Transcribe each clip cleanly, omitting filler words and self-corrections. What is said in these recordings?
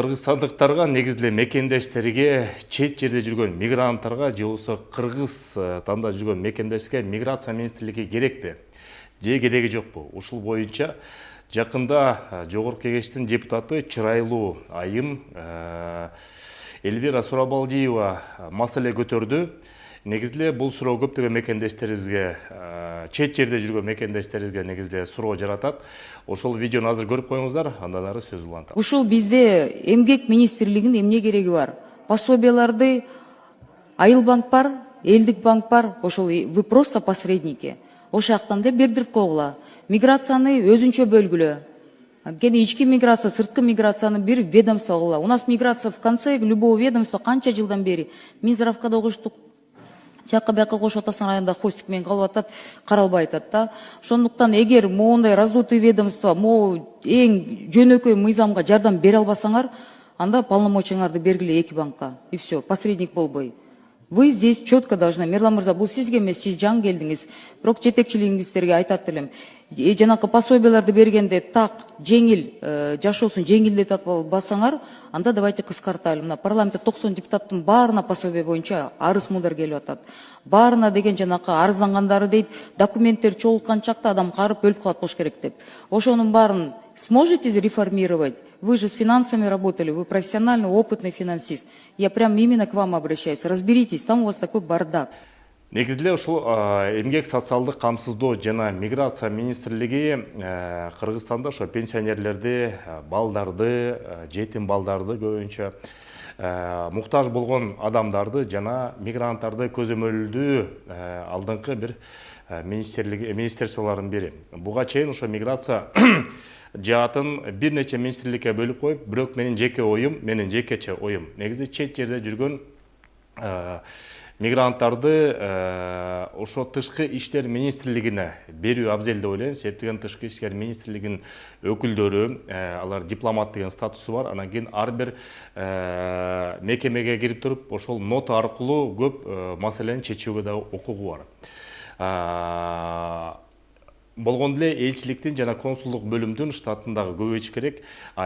Кыргызстандыктарга негизде мекендештерге чет жерде жүргөн мигранттарга же болбосо Кыргызстанда жүргөн мекендештерге миграция министрлиги керекпи? Же кереги жокпу? Ушул боюнча жакында Жогорку Кеңештин депутаты Чырайлуу айым Эльвира Сурабалдиева маселе көтөрдү. Негизде бул суроо көптөгөн мекендештерибизге, чет жерде жүргөн мекендештерибизге негизде суроо жаратат. Ошол видеону азыр көрүп коюңуздар, андан ары сөз улантат. Ушул бизде эмгек министрлигинин эмне кереги бар? Пособияларды Айыл банк бар, Элдик банк бар, ошол вы просто посредники. Ошол жактан да бердирип койгула. Миграцияны өзүнчө бөлгүлө. Анткени ички миграция, сырткы миграцияны бир ведомство кылгыла. У нас миграция в конце любого ведомства канча жылдан бери Минздравкада коштук. Тияка бияка кошуп атасың, аянда хвостик менен калып атат, каралбай атат да. Ошондуктан эгер моундай раздутый ведомство, эң жөнөкөй мыйзамга жардам бере албасаңар, анда полномочияңарды бергиле эки банкка. И все, посредник болбой. Вы здесь четко должны, Мирлан Мырза, бул сизге эмес, сиз жаңы келдиңиз. Бирок жетекчилигиңиздерге айтат элем. Жанакы пособияларды бергенде так жеңил, жашоосун жеңилдетип албасаңар, анда давайте кыскартайлы. Мына парламентте 90 депутаттын баарына пособие боюнча арыз мудар келип атат. Баарына деген жанакы арыздангандары дейт, документтер чогулткан чакта адам карып өлүп калат болуш керек деп. Ошонун баарын сможете реформировать? Вы же с финансами работали, вы профессиональный, опытный финансист. Я прям именно к вам обращаюсь. Разберитесь, там у вас такой бардак. Негизде ушул эмгек социалдык камсыздоо жана миграция министрлиги Кыргызстанда ошо пенсионерлерди, балдарды, жетим балдарды көбүнчө муктаж болгон адамдарды жана мигранттарды көзөмөлдүү алдыңкы бир министерстволордун бири. Буга чейин ошо миграция жаатын бир нече министрликке бөлүп коюп, бирок менин жекече оюм. Негизи чет жерде жүргөн мигранттарды ошо тышкы иштер министрлигине берүү абзел деп ойлойм. Себептен тышкы иштер министрлигинин өкүлдөрү, алар дипломат деген статусу бар. Анан кийин ар бир мекемеге кирип туруп, ошол нота аркылуу көп маселени чечүүгө да укугу бар. Болгон деле элчиликтин жана консулдук бөлүмдүн штатындагы көбөйүш керек.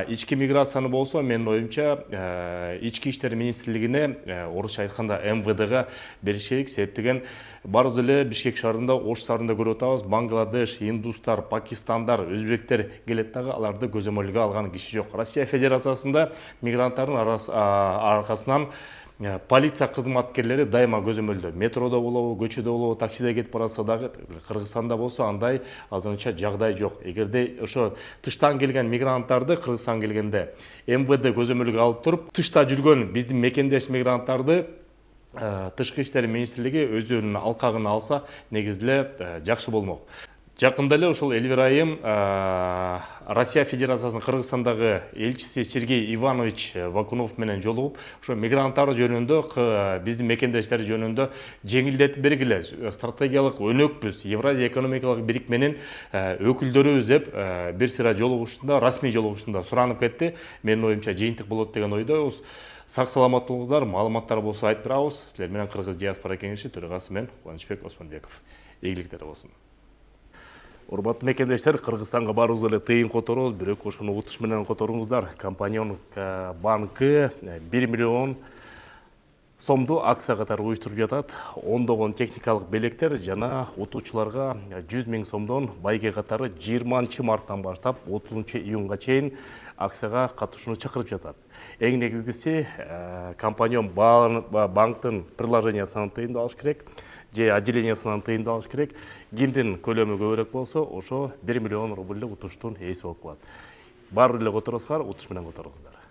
Ички миграцияны болсо, менин оюмча, ички иштер министрлигине, орусча айтканда МВДга бериш керек. Себептен баарыбыз эле Бишкек шаарында, Ош шаарында көрүп атабыз, Бангладеш, индустар, пакистандар, өзбектер келет дагы, аларды көзөмөлгө алган киши жок. Россия Федерациясында мигранттардын аркасынан полиция кызматкерлери дайыма көзөмөлдө. Метродо болобу, көчөдө болобу, таксиде кетип баратса дагы, Кыргызстанда болсо андай азырынча жагдай жок. Эгерде ошо тыштан келген мигранттарды Кыргызстанга келгенде МВД көзөмөлгө алып туруп, тышта жүргөн биздин мекендеш мигранттарды тышкы иштер министрлиги өзүнүн алкагына алса, негизде жакшы болмок. Жакында эле ошол Эльвира айым Россия Федерациясынын Кыргызстандагы элчиси Сергей Иванович Вакунов менен жолугуп, ошо мигранттар жөнүндө, биздин мекендештер жөнүндө жеңилдетип бергиле, стратегиялык өнөкпүз, Евразия экономикалык бирикменин өкүлдөрүбүз деп бир сыйра жолугушунда, расмий жолугушунда суранып кетти. Менин оюмча жыйынтык болот деген ойдойбуз. Сак саламат болуңуздар, маалыматтар болсо айтып берабыз. Силер менен Кыргыз диаспора кеңеши төрагасы мен Кубанычбек Осмонбеков. Ийгиликтер болсун. Урматтуу мекендештер, Кыргызстанга барыбыз эле тыйын которобуз, бирок ошону утуш менен которуңуздар. Компаньон банкы 1 миллион сомду акция катары уюштуруп жатат. Ондогон техникалык белектер жана утуучуларга 100 000 сомдон байге катары 20 марттан баштап 30 июнга чейин акцияга катышууну чакырып жатат. Эң негизгиси компаньон банктын приложениясынан тыйынды алыш керек, же отделениясынан тыйынды алыш керек. Кимдин көлөмү көбүрөөк болсо, ошо 1 миллион рубльдук утуштун ээси болуп калат. Баары эле которосуздар, утуш менен которуңуздар.